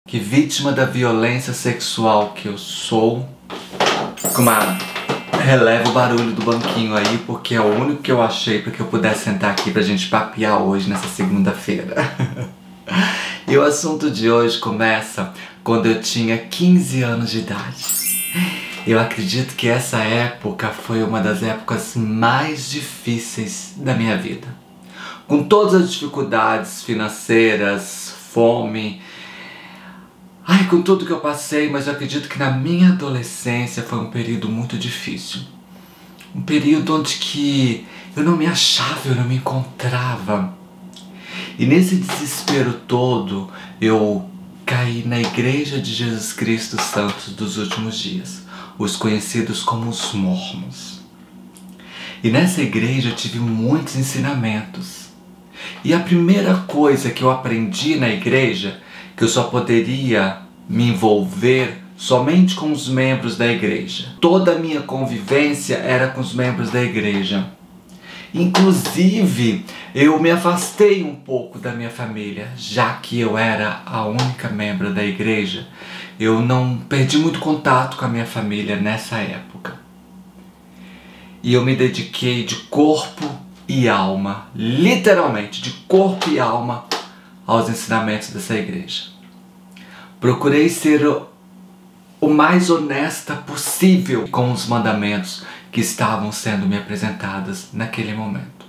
Que vítima da violência sexual que eu sou. Releva o barulho do banquinho aí, porque é o único que eu achei para que eu pudesse sentar aqui pra gente papear hoje, nessa segunda-feira. E o assunto de hoje começa quando eu tinha 15 anos de idade. Eu acredito que essa época foi uma das épocas mais difíceis da minha vida. Com todas as dificuldades financeiras, fome, com tudo que eu passei, mas eu acredito que na minha adolescência foi um período muito difícil. Um período onde que eu não me achava, eu não me encontrava. E nesse desespero todo, eu caí na Igreja de Jesus Cristo Santos dos Últimos Dias, os conhecidos como os Mormons. E nessa igreja eu tive muitos ensinamentos. E a primeira coisa que eu aprendi na igreja, que eu só poderia me envolver somente com os membros da igreja. Toda a minha convivência era com os membros da igreja. Inclusive, eu me afastei um pouco da minha família, já que eu era a única membro da igreja. Eu não perdi muito contato com a minha família nessa época. E eu me dediquei de corpo e alma, literalmente de corpo e alma, aos ensinamentos dessa igreja. Procurei ser o mais honesta possível com os mandamentos que estavam sendo me apresentados naquele momento.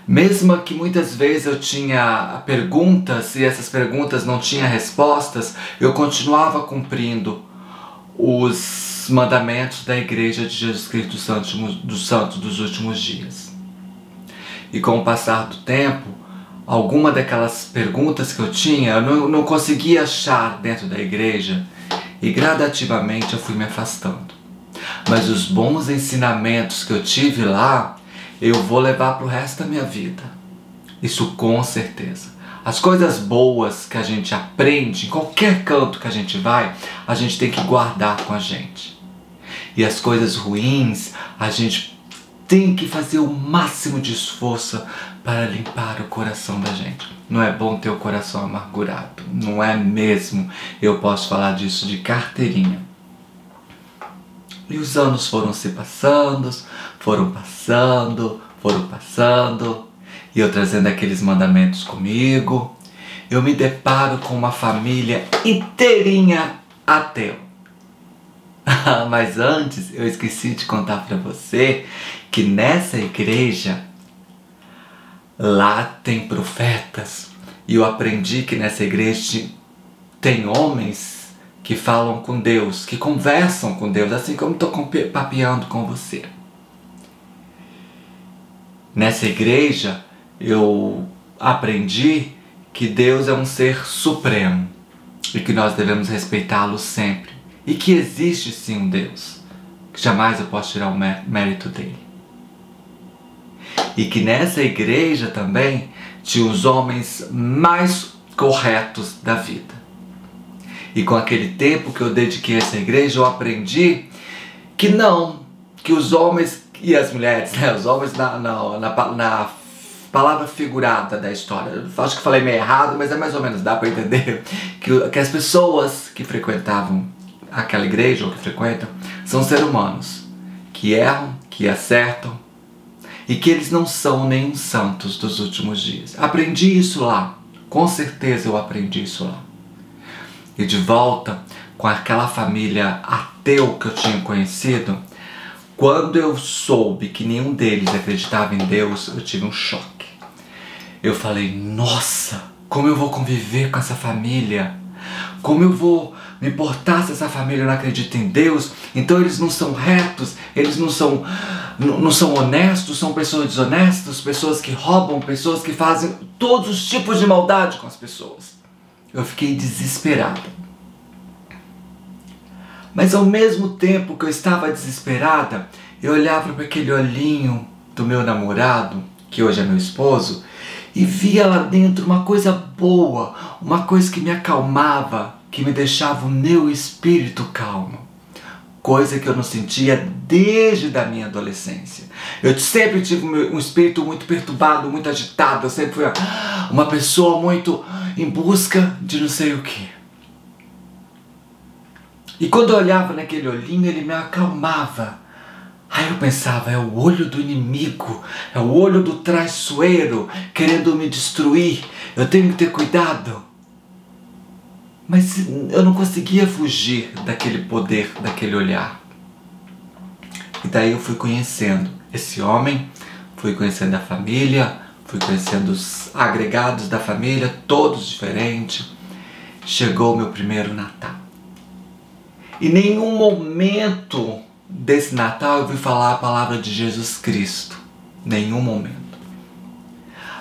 Mesmo que muitas vezes eu tinha perguntas e essas perguntas não tinham respostas, eu continuava cumprindo os mandamentos da Igreja de Jesus Cristo dos Santos dos Últimos Dias. E com o passar do tempo, alguma daquelas perguntas que eu tinha, eu não conseguia achar dentro da igreja, e gradativamente eu fui me afastando. Mas os bons ensinamentos que eu tive lá, eu vou levar para o resto da minha vida. Isso com certeza. As coisas boas que a gente aprende, em qualquer canto que a gente vai, a gente tem que guardar com a gente. E as coisas ruins, a gente tem que fazer o máximo de esforço para limpar o coração da gente. Não é bom ter o coração amargurado, não é mesmo? Eu posso falar disso de carteirinha. E os anos foram se passando, foram passando, e eu trazendo aqueles mandamentos comigo. Eu me deparo com uma família inteirinha ateu. Mas antes, eu esqueci de contar para você que nessa igreja, lá tem profetas. E eu aprendi que nessa igreja tem homens que falam com Deus, que conversam com Deus, assim como estou papeando com você. Nessa igreja, eu aprendi que Deus é um ser supremo e que nós devemos respeitá-lo sempre. E que existe sim um Deus, que jamais eu posso tirar o mérito dele. E que nessa igreja também tinha os homens mais corretos da vida. E com aquele tempo que eu dediquei a essa igreja, eu aprendi que os homens e as mulheres, os homens na palavra figurada da história, eu acho que falei meio errado, mas é mais ou menos, dá para entender, que as pessoas que frequentavam aquela igreja, ou que frequentam, são seres humanos, que erram, que acertam, e que eles não são nem os santos dos últimos dias. Aprendi isso lá, com certeza eu aprendi isso lá. E de volta com aquela família ateu que eu tinha conhecido, quando eu soube que nenhum deles acreditava em Deus, eu tive um choque. Eu falei, nossa, como eu vou conviver com essa família? Como eu vou me importar se essa família não acredita em Deus? Então eles não são retos, eles não são honestos, são pessoas desonestas, pessoas que roubam, pessoas que fazem todos os tipos de maldade com as pessoas. Eu fiquei desesperado. Mas ao mesmo tempo que eu estava desesperada, eu olhava para aquele olhinho do meu namorado, que hoje é meu esposo, e via lá dentro uma coisa boa, uma coisa que me acalmava, que me deixava o meu espírito calmo. Coisa que eu não sentia desde a minha adolescência. Eu sempre tive um espírito muito perturbado, muito agitado. Eu sempre fui uma pessoa muito em busca de não sei o que. E quando eu olhava naquele olhinho, ele me acalmava. Aí eu pensava, é o olho do inimigo, é o olho do traiçoeiro querendo me destruir, eu tenho que ter cuidado. Mas eu não conseguia fugir daquele poder, daquele olhar. E daí eu fui conhecendo esse homem, fui conhecendo a família, fui conhecendo os agregados da família, todos diferentes. Chegou o meu primeiro Natal. Em nenhum momento desse Natal eu ouvi falar a palavra de Jesus Cristo. Nenhum momento.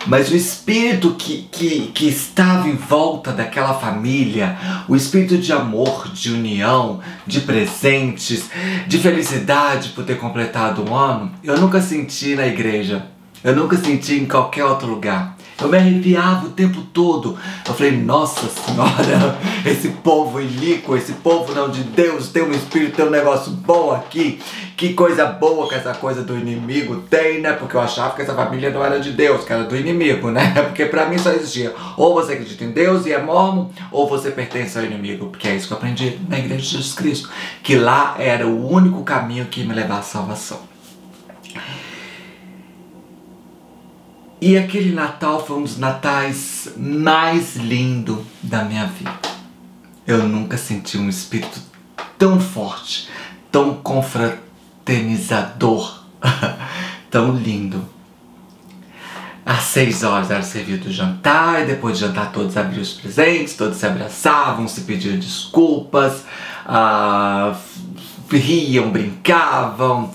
Mas o espírito que estava em volta daquela família, o espírito de amor, de união, de presentes, de felicidade por ter completado um ano, eu nunca senti na igreja. Eu nunca senti em qualquer outro lugar. Eu me arrepiava o tempo todo. Eu falei, nossa senhora, esse povo iníquo, esse povo não de Deus, tem um espírito, tem um negócio bom aqui. Que coisa boa que essa coisa do inimigo tem, né? Porque eu achava que essa família não era de Deus, que era do inimigo, né? Porque pra mim só existia, ou você acredita em Deus e é mormon, ou você pertence ao inimigo. Porque é isso que eu aprendi na Igreja de Jesus Cristo. Que lá era o único caminho que ia me levar à salvação. E aquele Natal foi um dos natais mais lindos da minha vida. Eu nunca senti um espírito tão forte, tão confraternizador, tão lindo. Às 6 horas era servido o jantar, e depois de jantar todos abriam os presentes, todos se abraçavam, se pediam desculpas, riam, brincavam.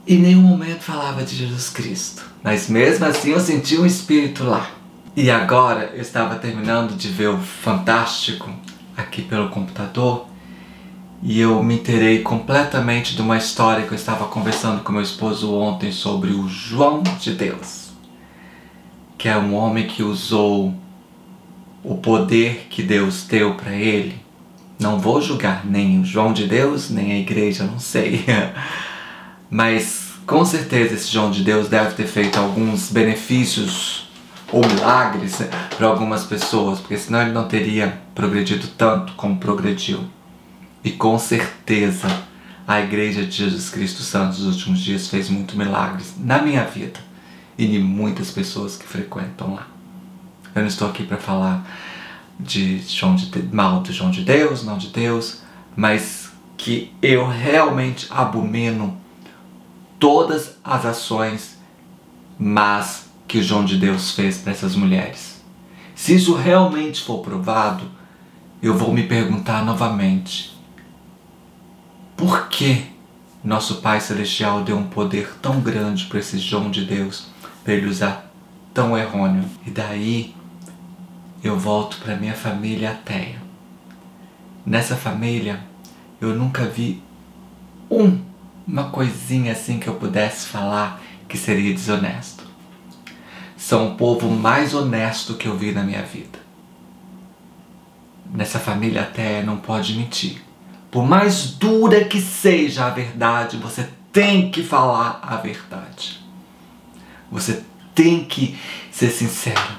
E em nenhum momento falava de Jesus Cristo. Mas mesmo assim eu senti um espírito lá. E agora eu estava terminando de ver o Fantástico aqui pelo computador. E eu me inteirei completamente de uma história que eu estava conversando com meu esposo ontem sobre o João de Deus. Que é um homem que usou o poder que Deus deu para ele. Não vou julgar nem o João de Deus, nem a igreja, não sei. Mas com certeza esse João de Deus deve ter feito alguns benefícios ou milagres para algumas pessoas, porque senão ele não teria progredido tanto como progrediu. E com certeza a Igreja de Jesus Cristo Santo dos últimos dias fez muitos milagres na minha vida e de muitas pessoas que frequentam lá. Eu não estou aqui para falar mal do João de Deus, não de Deus, mas que eu realmente abomino todas as ações más que o João de Deus fez para essas mulheres. Se isso realmente for provado, eu vou me perguntar novamente: por que nosso Pai Celestial deu um poder tão grande para esse João de Deus, para ele usar tão errôneo? E daí eu volto para minha família ateia. Nessa família eu nunca vi uma coisinha assim que eu pudesse falar que seria desonesto. São o povo mais honesto que eu vi na minha vida. Nessa família até não pode mentir. Por mais dura que seja a verdade, você tem que falar a verdade. Você tem que ser sincero.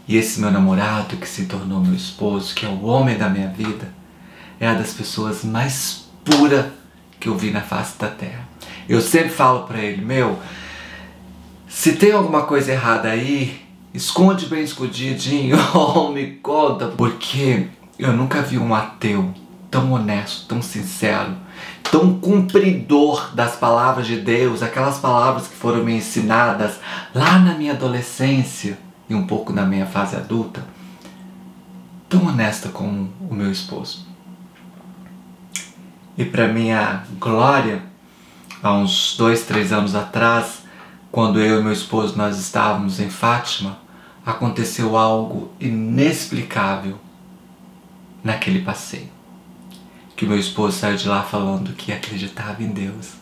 E esse meu namorado, que se tornou meu esposo, que é o homem da minha vida, é uma das pessoas mais puras que eu vi na face da terra. Eu sempre falo pra ele, se tem alguma coisa errada aí, esconde bem escondidinho, ou me conta, porque eu nunca vi um ateu tão honesto, tão sincero, tão cumpridor das palavras de Deus, aquelas palavras que foram me ensinadas lá na minha adolescência e um pouco na minha fase adulta, tão honesta como o meu esposo. E para minha glória, há uns 2, 3 anos atrás, quando eu e meu esposo nós estávamos em Fátima, aconteceu algo inexplicável naquele passeio. Que meu esposo saiu de lá falando que acreditava em Deus.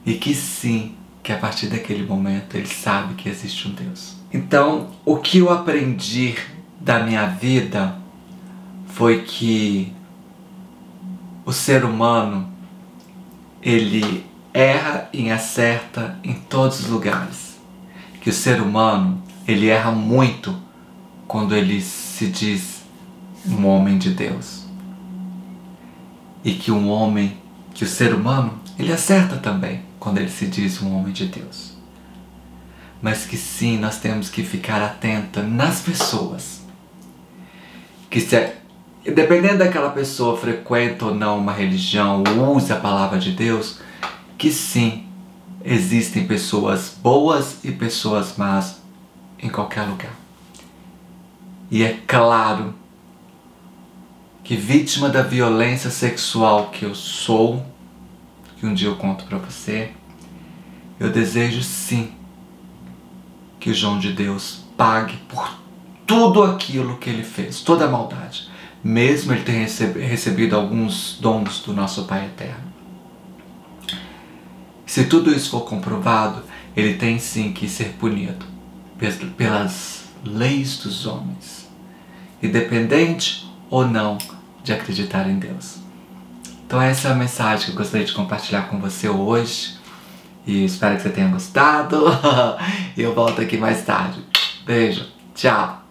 E que sim, que a partir daquele momento ele sabe que existe um Deus. Então, o que eu aprendi da minha vida foi que o ser humano, ele erra e acerta em todos os lugares. Que o ser humano ele erra muito quando ele se diz um homem de Deus. E que que o ser humano, ele acerta também quando ele se diz um homem de Deus. Mas que sim, nós temos que ficar atenta nas pessoas. Que dependendo daquela pessoa frequenta ou não uma religião, ou usa a palavra de Deus, que sim, existem pessoas boas e pessoas más em qualquer lugar. E é claro que vítima da violência sexual que eu sou, que um dia eu conto pra você, eu desejo sim que o João de Deus pague por tudo aquilo que ele fez, toda a maldade, mesmo ele ter recebido alguns dons do nosso Pai Eterno. Se tudo isso for comprovado, ele tem sim que ser punido pelas leis dos homens, independente ou não de acreditar em Deus. Então essa é a mensagem que eu gostaria de compartilhar com você hoje. E espero que você tenha gostado. E eu volto aqui mais tarde. Beijo, tchau!